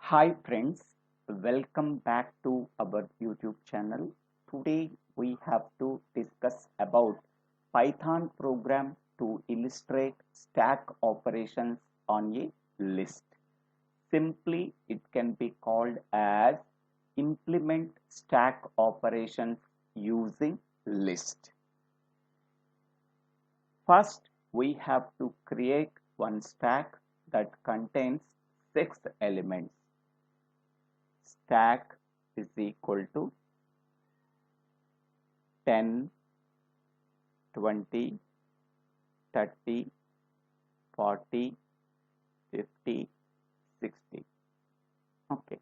Hi friends, welcome back to our YouTube channel. Today we have to discuss about Python program to illustrate stack operations on a list. Simply it can be called as implement stack operations using list. First we have to create one stack that contains 6 elements. Stack is equal to 10, 20, 30, 40, 50, 60. Okay.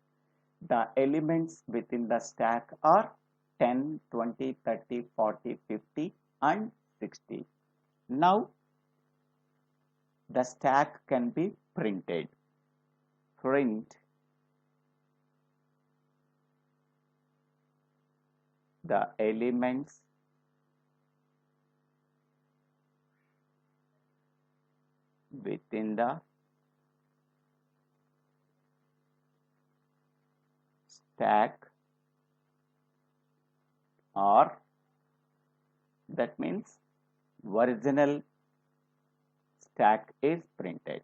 The elements within the stack are 10, 20, 30, 40, 50 and 60. Now the stack can be printed. Print the elements within the stack, or that means original stack is printed.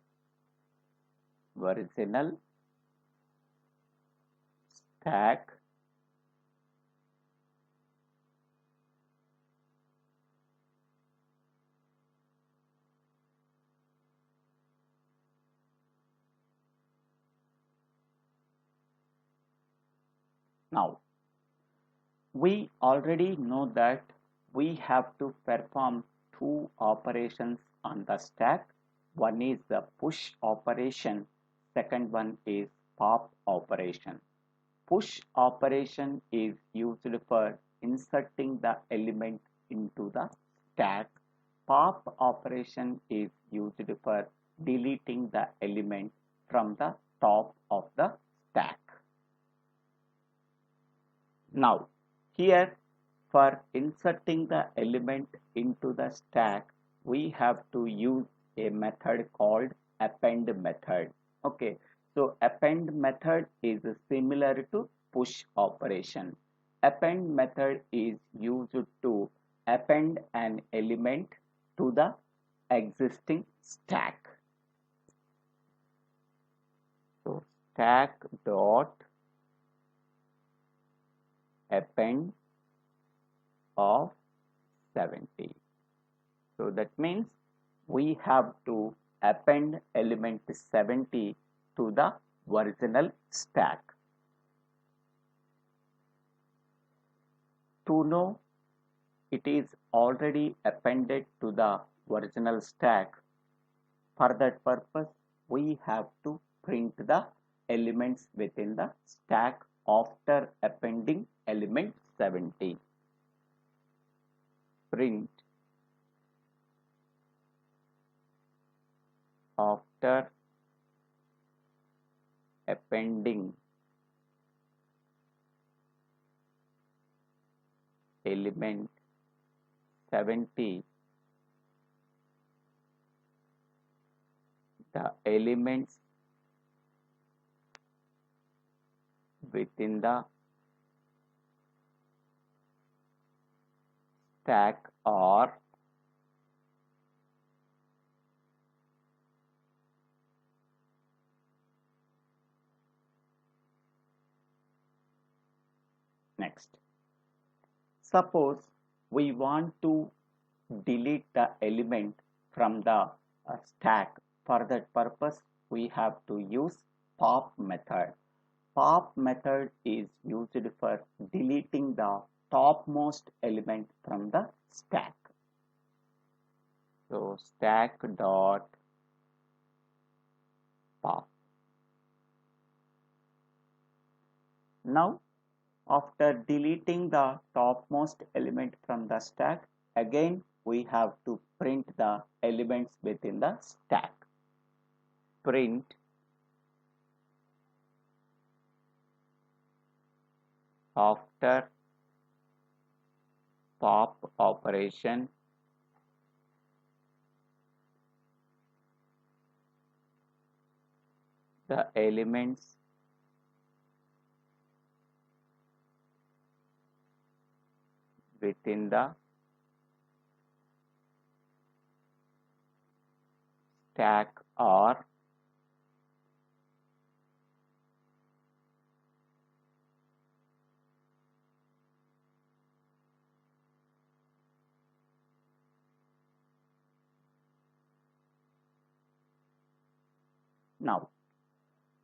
Original stack now. We already know that we have to perform two operations on the stack. One is the push operation, second one is pop operation. Push operation is used for inserting the element into the stack. Pop operation is used for deleting the element from the top of the stack. Now, here for inserting the element into the stack, we have to use a method called append method. Okay, so append method is similar to push operation. Append method is used to append an element to the existing stack. So stack dot append of 70. So that means we have to append element 70 to the original stack. To know it is already appended to the original stack, for that purpose we have to print the elements within the stack after appending element 70. Print after appending element 70, the elements within the stack are next. Suppose we want to delete the element from the stack. For that purpose, we have to use pop method. Pop method is used for deleting the topmost element from the stack. So stack dot pop. Now after deleting the topmost element from the stack, again we have to print the elements within the stack. Print after pop operation the elements within the stack are now.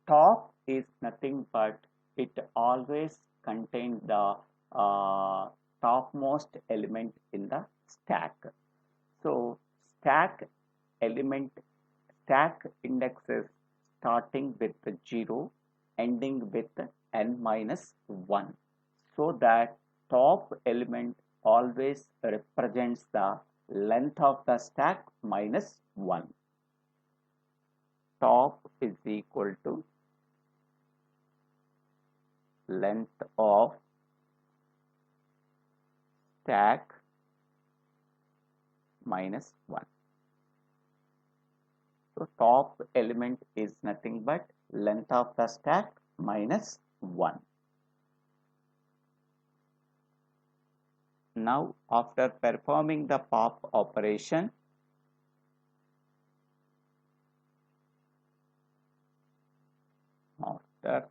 Top is nothing but it always contains the topmost element in the stack. So stack element stack indexes starting with 0 ending with n minus 1, so that top element always represents the length of the stack minus 1. Top is equal to length of stack minus 1. So top element is nothing but length of the stack minus 1. Now after performing the pop operation, after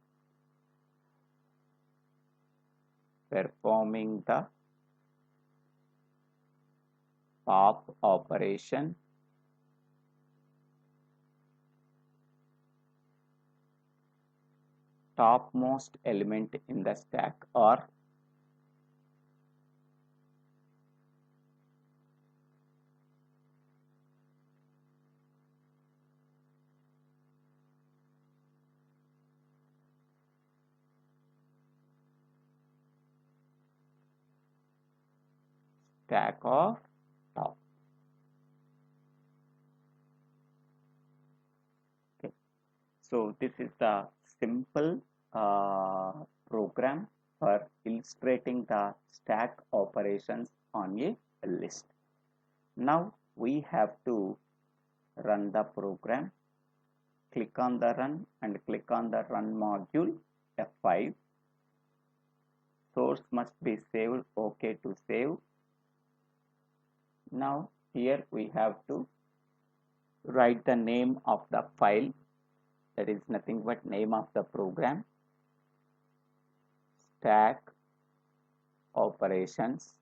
performing the pop operation, topmost element in the stack or stack of top. Okay. So this is the simple program for illustrating the stack operations on a list. Now we have to run the program. Click on the run and click on the run module F5. Source must be saved. OK to save. Now here we have to write the name of the file, that is nothing but name of the program, stack operations.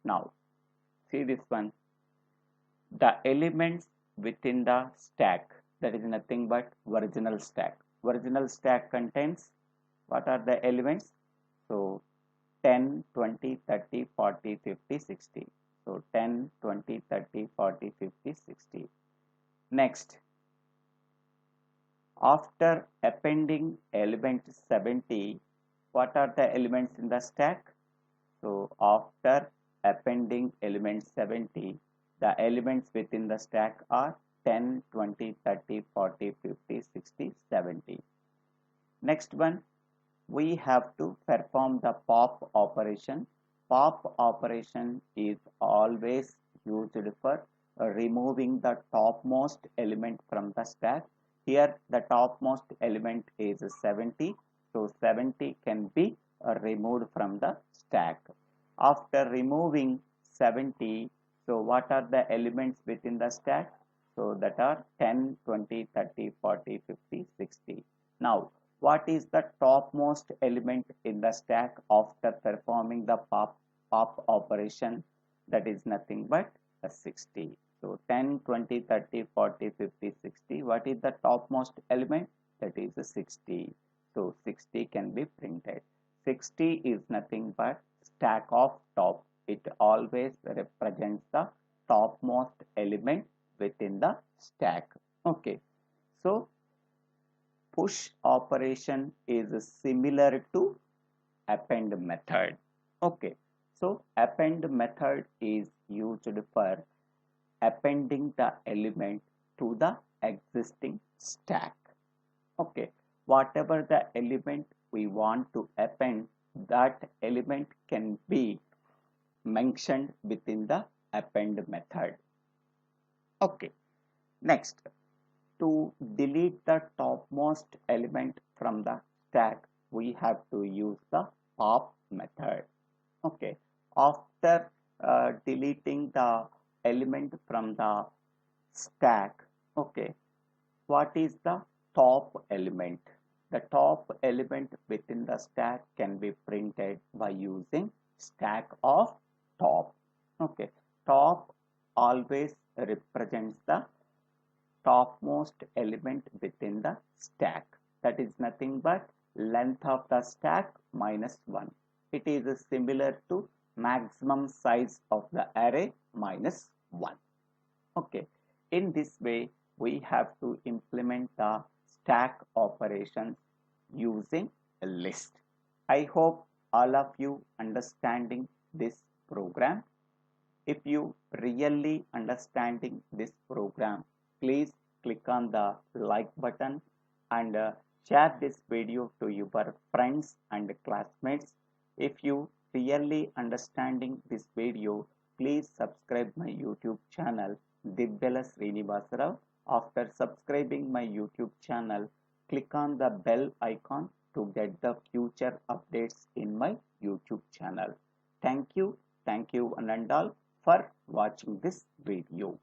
Now see this one, the elements within the stack, that is nothing but original stack. Original stack contains what are the elements? So 10, 20, 30, 40, 50, 60. So 10, 20, 30, 40, 50, 60. Next, after appending element 70, what are the elements in the stack? So after appending element 70, the elements within the stack are 10, 20, 30, 40, 50, 60, 70. Next one, we have to perform the pop operation. Pop operation is always used for removing the topmost element from the stack. Here the topmost element is 70, so 70 can be removed from the stack. After removing 70, so what are the elements within the stack? So that are 10, 20, 30, 40, 50, 60. Now what is the topmost element in the stack after performing the pop operation? That is nothing but 60. So 10, 20, 30, 40, 50, 60. What is the topmost element? That is 60. So 60 can be printed. 60 is nothing but stack of top. It always represents the topmost element within the stack. Okay. So push operation is similar to append method. Okay. So append method is used for appending the element to the existing stack. Okay. Whatever the element we want to append, that element can be mentioned within the append method. Okay. Next, to delete the topmost element from the stack, we have to use the pop method. Okay, after deleting the element from the stack, okay, what is the top element? The top element within the stack can be printed by using stack of top. Okay, top always represents the topmost element within the stack. That is nothing but length of the stack minus 1. It is similar to maximum size of the array minus 1. Okay, in this way we have to implement the stack operations using a list. I hope all of you understanding this program. If you really understanding this program, please click on the like button and share this video to your friends and classmates. If you really understanding this video, please subscribe my YouTube channel Divvela Srinivasa. After subscribing my YouTube channel, click on the bell icon to get the future updates in my YouTube channel. Thank you one and all for watching this video.